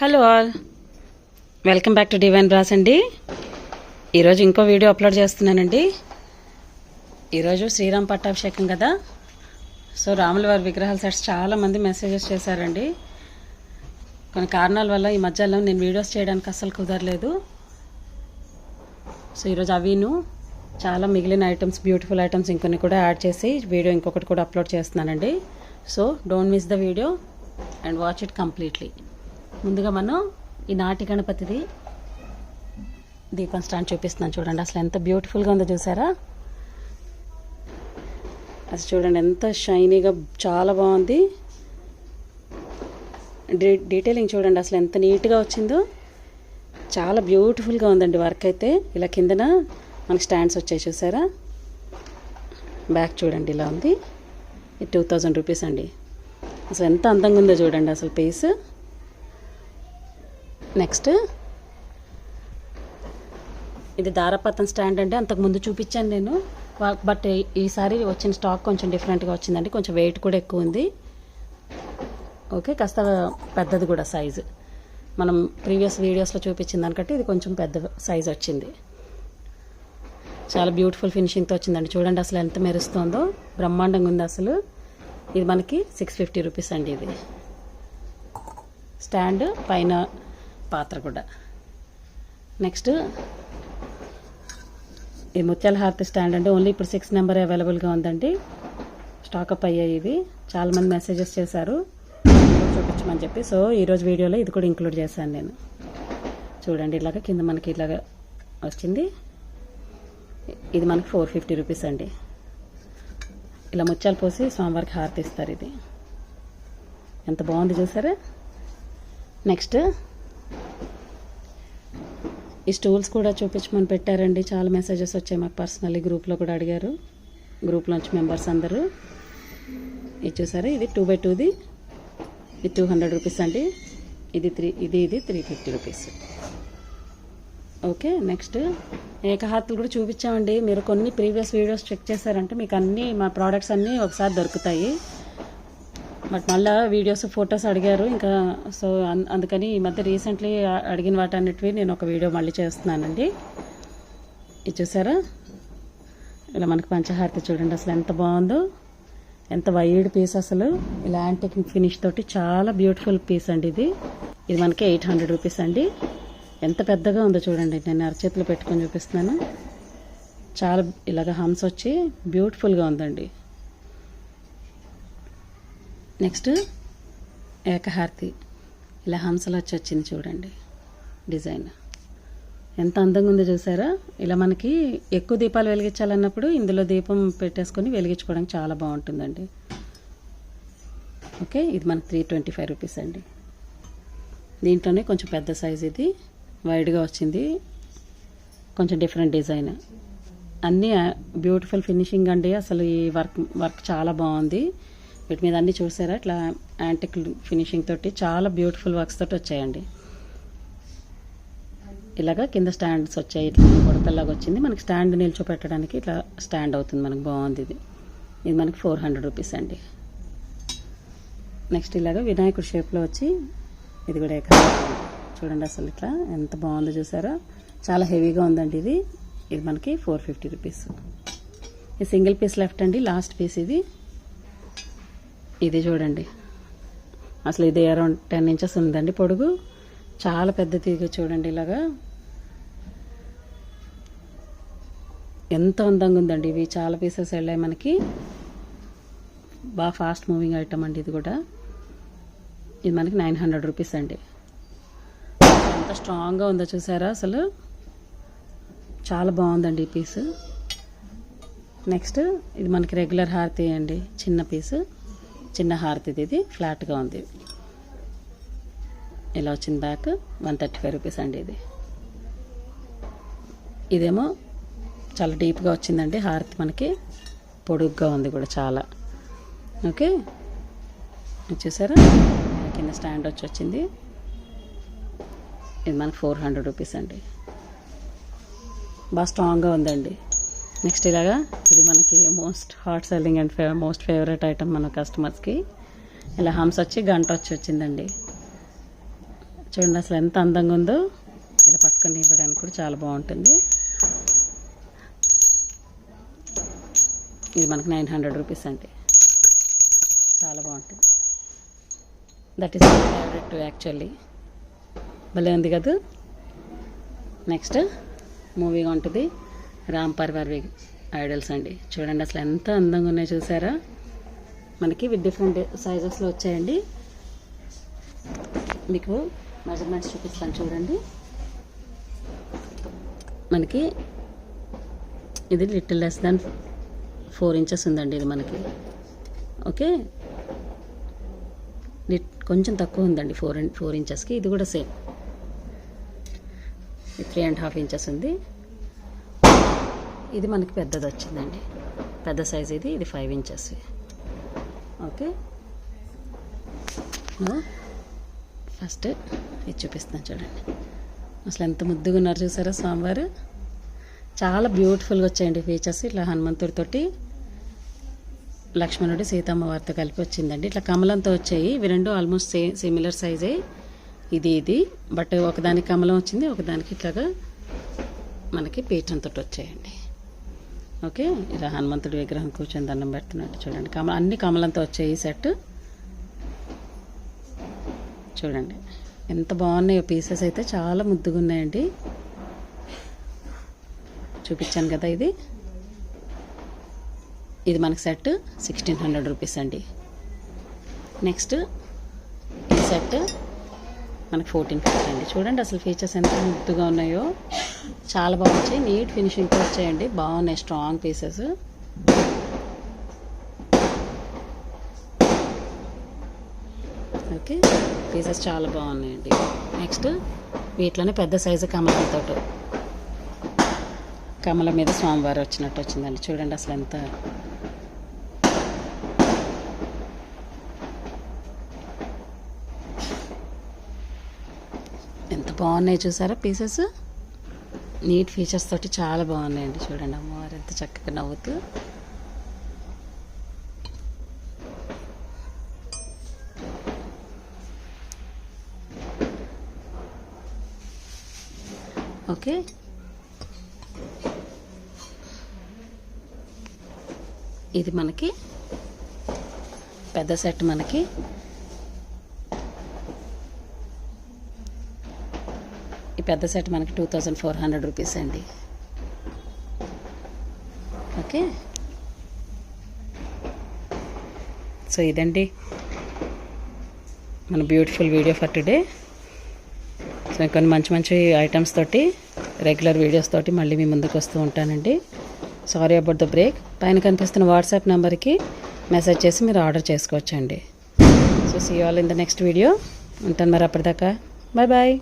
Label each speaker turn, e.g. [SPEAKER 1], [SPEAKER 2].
[SPEAKER 1] Hello all, welcome back to divine brass అండి. ఈరోజు ఇంకో వీడియో అప్లోడ్ చేస్తున్నానండి. ఈరోజు శ్రీరామ్ పట్టాభిషేకం కదా, సో రాముల వారి విగ్రహాల సెట్స్ చాలామంది మెసేజెస్ చేశారండి. కొన్ని కారణాల వల్ల ఈ మధ్యలో నేను వీడియోస్ చేయడానికి అస్సలు కుదరలేదు. సో ఈరోజు అవిను చాలా మిగిలిన ఐటమ్స్, బ్యూటిఫుల్ ఐటమ్స్ ఇంకొన్ని కూడా యాడ్ చేసి వీడియో ఇంకొకటి కూడా అప్లోడ్ చేస్తున్నానండి. So don't miss the video and watch it completely. ముందుగా మనం ఈ నాటి గణపతిది దీపం స్టాండ్ చూపిస్తున్నాను. చూడండి అసలు ఎంత బ్యూటిఫుల్గా ఉందో చూసారా. అసలు చూడండి ఎంత షైనీగా, చాలా బాగుంది. డీటెయిలింగ్ చూడండి అసలు ఎంత నీట్గా వచ్చిందో. చాలా బ్యూటిఫుల్గా ఉందండి వర్క్ అయితే. ఇలా కిందన మనకి స్టాండ్స్ వచ్చాయి చూసారా. బ్యాక్ చూడండి ఇలా ఉంది. ఇది 2000 రూపీస్ అండి. అసలు ఎంత అందంగా ఉందో చూడండి అసలు పీస్. నెక్స్ట్ ఇది దారపత్రం స్టాండ్ అండి. అంతకుముందు చూపించాను నేను, బట్ ఈసారి వచ్చిన స్టాక్ కొంచెం డిఫరెంట్గా వచ్చిందండి. కొంచెం వెయిట్ కూడా ఎక్కువ ఉంది. ఓకే, కాస్త పెద్దది కూడా సైజు. మనం ప్రీవియస్ వీడియోస్లో చూపించిన దానికంటే ఇది కొంచెం పెద్ద సైజు వచ్చింది. చాలా బ్యూటిఫుల్ ఫినిషింగ్తో వచ్చిందండి. చూడండి అసలు ఎంత మెరుస్తుందో, బ్రహ్మాండంగా ఉంది అసలు. ఇది మనకి 650 రూపీస్ అండి. ఇది స్టాండ్ పైన పాత్ర కూడా. నెక్స్ట్ ఈ ముత్యాల హారతి స్టాండ్ అండి. ఓన్లీ ఇప్పుడు 6 నెంబర్ అవైలబుల్గా ఉందండి. స్టాకప్ అయ్యాయి ఇవి. చాలామంది మెసేజెస్ చేశారు చూపించమని చెప్పి. సో ఈరోజు వీడియోలో ఇది కూడా ఇంక్లూడ్ చేశాను నేను. చూడండి ఇలాగ కింద మనకి ఇలాగ వచ్చింది. ఇది మనకి 450 రూపీస్ అండి. ఇలా ముత్యాలు పోసి స్వామివారికి హారతి ఇస్తారు. ఇది ఎంత బాగుంది చూసారా. నెక్స్ట్ ఈ స్టూల్స్ కూడా చూపించమని పెట్టారండి. చాలా మెసేజెస్ వచ్చాయి మాకు పర్సనల్లీ. గ్రూప్లో కూడా అడిగారు, గ్రూప్లోంచి మెంబర్స్ అందరూ. ఇది చూసారా, ఇది 2x2ది. ఇది 200 రూపీస్ అండి. ఇది 350 రూపీస్. ఓకే, నెక్స్ట్ ఏకహారతులు కూడా చూపించామండి. మీరు కొన్ని ప్రీవియస్ వీడియోస్ చెక్ చేశారంటే మీకు అన్నీ మా ప్రోడక్ట్స్ అన్నీ ఒకసారి దొరుకుతాయి. బట్ మళ్ళీ వీడియోస్, ఫొటోస్ అడిగారు ఇంకా. సో అందుకని ఈ మధ్య రీసెంట్లీ అడిగిన వాటన్నిటివి నేను ఒక వీడియో మళ్ళీ చేస్తున్నానండి. ఇది చూసారా, ఇలా మనకి పంచహారతి చూడండి అసలు ఎంత బాగుందో. ఎంత వైడ్ పీస్ అసలు. ఇలా యాంటిక్ ఫినిష్ తోటి చాలా బ్యూటిఫుల్ పీస్ అండి ఇది. ఇది మనకి 800 రూపీస్ అండి. ఎంత పెద్దగా ఉందో చూడండి. నేను అరచేతిలో పెట్టుకొని చూపిస్తున్నాను. చాలా ఇలాగ హంస వచ్చి బ్యూటిఫుల్గా ఉందండి. నెక్స్ట్ ఏకహారతి ఇలా హంసలు వచ్చి వచ్చింది చూడండి. డిజైన్ ఎంత అందంగా ఉందో చూసారా. ఇలా మనకి ఎక్కువ దీపాలు వెలిగించాలన్నప్పుడు ఇందులో దీపం పెట్టేసుకొని వెలిగించుకోవడానికి చాలా బాగుంటుందండి. ఓకే, ఇది మనకి 325 రూపీస్ అండి. దీంట్లోనే కొంచెం పెద్ద సైజ్, ఇది వైడ్గా వచ్చింది, కొంచెం డిఫరెంట్ డిజైన్. అన్నీ బ్యూటిఫుల్ ఫినిషింగ్ అండి. అసలు ఈ వర్క్ చాలా బాగుంది. వీటి మీద అన్నీ చూసారా, ఇట్లా యాంటిక్ ఫినిషింగ్ తోటి చాలా బ్యూటిఫుల్ వర్క్స్ తోటి వచ్చాయండి. ఇలాగా కింద స్టాండ్స్ వచ్చాయి. ఇట్లా గొడపల్లాగా వచ్చింది. మనకి స్టాండ్ నిల్చోపెట్టడానికి ఇట్లా స్టాండ్ అవుతుంది మనకు. బాగుంది ఇది. ఇది మనకి 400 రూపీస్ అండి. నెక్స్ట్ ఇలాగా వినాయకుడి షేప్లో వచ్చి ఇది కూడా చూడండి అసలు ఇట్లా ఎంత బాగుందో చూసారా. చాలా హెవీగా ఉందండి ఇది. ఇది మనకి 450 రూపీస్. ఇది సింగిల్ పీస్ లెఫ్ట్ అండి, లాస్ట్ పీస్ ఇది. ఇది చూడండి అసలు ఇది అరౌండ్ 10 ఇంచెస్ ఉందండి పొడుగు. చాలా పెద్ద తీగ చూడండి. ఇలాగా ఎంత అందంగా ఉందండి. ఇవి చాలా పీసెస్ వెళ్ళాయి మనకి. బాగా ఫాస్ట్ మూవింగ్ ఐటమ్ అండి ఇది కూడా. ఇది మనకి 900 రూపీస్ అండి. ఎంత స్ట్రాంగ్గా ఉందో చూసారా అసలు. చాలా బాగుందండి ఈ పీసు. నెక్స్ట్ ఇది మనకి రెగ్యులర్ హారతి అండి, చిన్న పీసు, చిన్న హారతి. ఇది ఫ్లాట్గా ఉంది. ఇలా వచ్చింది. బ్యాక్ 135 రూపీస్ అండి. ఇదేమో చాలా డీప్గా వచ్చిందండి హారతి. మనకి పొడుగ్గా ఉంది కూడా చాలా. ఓకే, చూసారా కింద స్టాండ్ వచ్చింది. ఇది మనకి 400 రూపీస్ అండి. బాగా స్ట్రాంగ్గా ఉందండి. నెక్స్ట్ ఇలాగా ఇది మనకి most hot selling and most favourite item మన కస్టమర్స్కి. ఇలా హంస వచ్చి గంట వచ్చిందండి. చూడండి అసలు ఎంత అందంగా ఉందో. ఇలా పట్టుకొని ఇవ్వడానికి కూడా చాలా బాగుంటుంది. ఇది మనకు 900 రూపీస్ అండి. చాలా బాగుంటుంది. That is my favourite actually. భలే ఉంది కదా. నెక్స్ట్ మూవింగ్ ఉంటుంది రామ్ పరివార్ ఐడల్స్ అండి. చూడండి అసలు ఎంత అందంగా ఉన్నాయో చూసారా. మనకి విత్ డిఫరెంట్ సైజెస్లో వచ్చాయండి. మీకు మెజర్మెంట్స్ చూపిస్తాను చూడండి. మనకి ఇది లిటిల్ లెస్ దాన్ 4 ఇంచెస్ ఉందండి ఇది మనకి. ఓకే, కొంచెం తక్కువ ఉందండి 4 ఇంచెస్కి. ఇది కూడా సేమ్ 3.5 ఇంచెస్ ఉంది. ఇది మనకి పెద్దది వచ్చిందండి, పెద్ద సైజ్ ఇది. ఇది 5 ఇంచెస్. ఓకే, ఫస్ట్ ఇది చూపిస్తాను చూడండి. అసలు ఎంత ముద్దుగా ఉన్నారు చూసారా స్వామివారు. చాలా బ్యూటిఫుల్గా వచ్చాయండి ఫీచర్స్. ఇట్లా హనుమంతుడితోటి లక్ష్మణుడి సీతమ్మ వారితో కలిపి వచ్చిందండి. ఇట్లా కమలంతో వచ్చాయి. ఇవి రెండు ఆల్మోస్ట్ సిమిలర్ సైజే. ఇది బట్ ఒకదానికి కమలం వచ్చింది, ఒకదానికి ఇట్లాగా మనకి పీఠంతో వచ్చాయండి. ఓకే, ఇలా హనుమంతుడి విగ్రహం కూర్చొని దండం పెడుతున్నట్టు చూడండి. అన్ని కమలంతో వచ్చాయి ఈ సెట్. చూడండి ఎంత బాగున్నాయో పీసెస్ అయితే. చాలా ముద్దుగా ఉన్నాయండి. చూపించాను కదా. ఇది మనకి సెట్ 1600 రూపీస్ అండి. నెక్స్ట్ ఈ సెట్ మనకి 1450 అండి. చూడండి అసలు ఫీచర్స్ ఎంత ముద్దుగా ఉన్నాయో. చాలా బాగా వచ్చాయి. నీట్ ఫినిషింగ్తో వచ్చాయండి. బాగున్నాయి, స్ట్రాంగ్ పీసెస్. ఓకే, పీసెస్ చాలా బాగున్నాయండి. నెక్స్ట్ వీటిలోనే పెద్ద సైజు కమలంతో, కమల మీద స్వామివారు వచ్చినట్టు వచ్చిందండి. చూడండి అసలు ఎంత బాగున్నాయి చూసారా పీసెస్. నీట్ ఫీచర్స్ తోటి చాలా బాగున్నాయండి. చూడండి అమ్మవారు ఎంత చక్కగా నవ్వుతూ. ఓకే, ఇది మనకి పెద్ద సెట్. మనకి ఈ పెద్ద సెట్ మనకి 2400 రూపీస్ అండి. ఓకే, సో ఇదండి మన beautiful video for today. So కొన్ని మంచి ఐటమ్స్ తోటి రెగ్యులర్ వీడియోస్ తోటి మళ్ళీ మీ ముందుకు వస్తూ ఉంటానండి. Sorry about the break. పైన కనిపిస్తున్న వాట్సాప్ నెంబర్కి మెసేజ్ చేసి మీరు ఆర్డర్ చేసుకోవచ్చండి. So see all in the next video. ఉంటాను మరి అప్పటిదాకా. Bye bye.